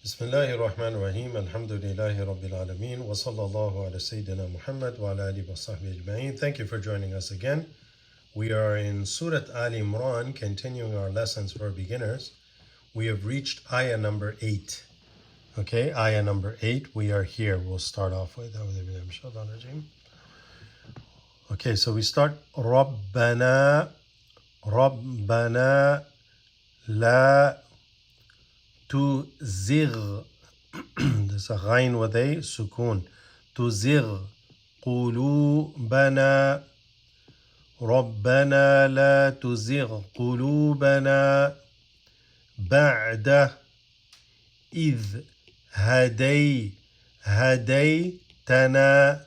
Bismillahir Rahmanir Rahim. Alhamdulillahi Rabbil Alameen. Wa sallallahu ala Sayyidina Muhammad wa ala alihi wa sahbihi ajma'in. Thank you for joining us again. We are in Surah Al Imran, continuing our lessons for beginners. We have reached ayah number 8. Okay, ayah number 8. We are here. We'll start off with. Okay, so we start. Rabbana, Rabbana, la tuzigh. There's a ghain with a sukoon. Tuzigh qulubana. ربنا لا تزغ قلوبنا بعد إذ هديتنا.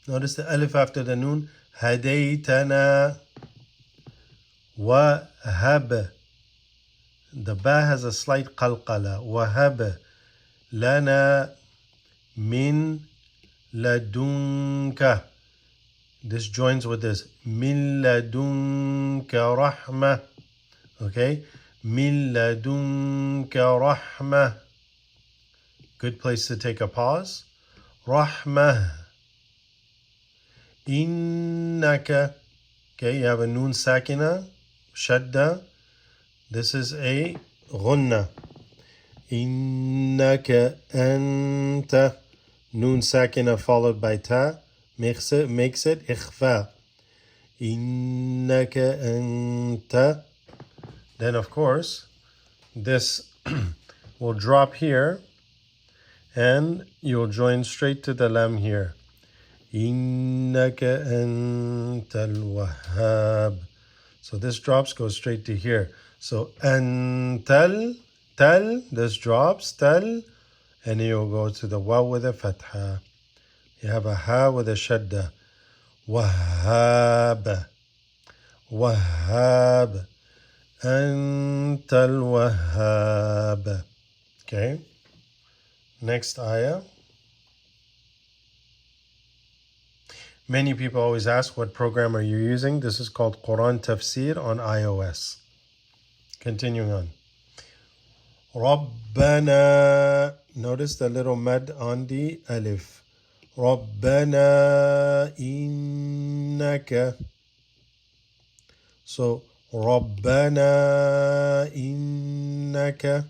Notice the alif after the noon. هديتنا. وهب. The ba has a slight qalqala. وهب لنا من لدنك. This joins with this. من لدنك رحمة. Okay? من لدنك رحمة. Good place to take a pause. رحمة. إنك. Okay, you have a noon sakina. Shadda. This is a غنة. إنك أنت. Noon sakina followed by ta. Makes it إخفاء. إنك أنت. Then of course, this will drop here, and you'll join straight to the lam here. إنك أنت الوهاب. So this drops, goes straight to here. So أنتل, tel, this drops, tel, and you'll go to the waw with a fatha. You have a ha with a shadda. Wahhab. Wahhab. Antal Wahhab. Okay. Next ayah. Many people always ask, what program are you using? This is called Quran Tafsir on iOS. Continuing on. Rabbana. Notice the little mad on the alif. ربنا إنك. So ربنا إنك,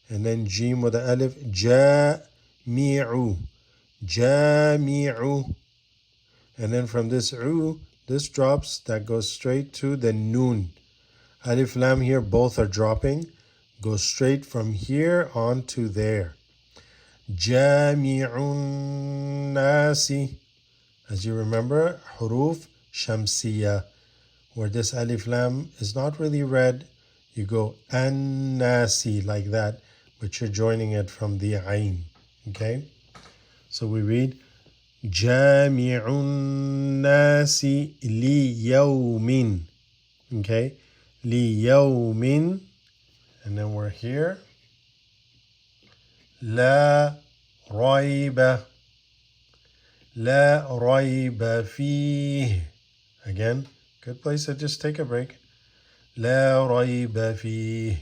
and then jim with the alif. جامع. جامع. And then from this this drops, that goes straight to the noon. Alif lam here, both are dropping. Go straight from here on to there. Jami'un nasi. As you remember, huruf shamsiya, where this alif lam is not really read. You go an-nasi like that, but you're joining it from the ayn. Okay? So we read Jami'un nasi li yawmin. Okay? Li yawmin. And then we're here. لا ريب. لا ريب فيه. Again, good place to just take a break. لا ريب فيه.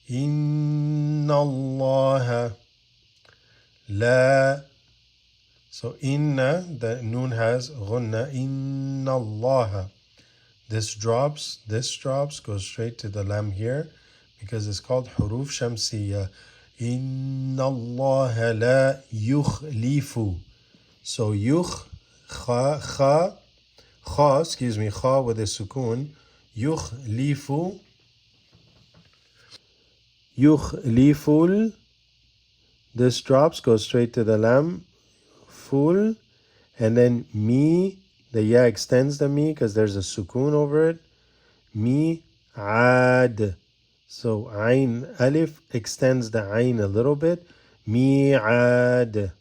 إن الله. لا. So inna, the noon has غنة. إن الله. This drops, goes straight to the lam here, because it's called huruf shamsiyya. إن الله لا يخلف. So kha with a sukoon. يخلف. This drops, goes straight to the lam. Full. And then mi, the ya extends the mi because there's a sukoon over it. Mi ad. So ayn alif extends the ayn a little bit. Mi'ad.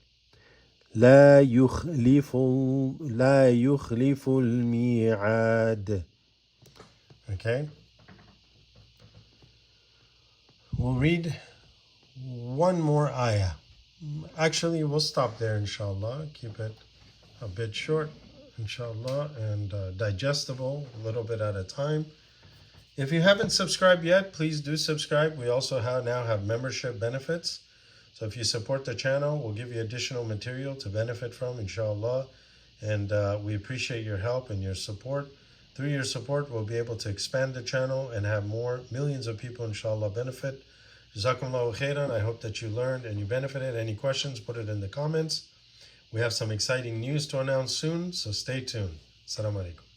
لا يخلف الميعاد. Okay. We'll read one more ayah. Actually, we'll stop there, inshallah. Keep it a bit short, inshallah, and digestible, a little bit at a time. If you haven't subscribed yet, please do subscribe. We also now have membership benefits. So if you support the channel, we'll give you additional material to benefit from, inshallah. And we appreciate your help and your support. Through your support, we'll be able to expand the channel and have more millions of people, inshallah, benefit. Jazakumullahu khairan. I hope that you learned and you benefited. Any questions, put it in the comments. We have some exciting news to announce soon, so stay tuned. Assalamu alaikum.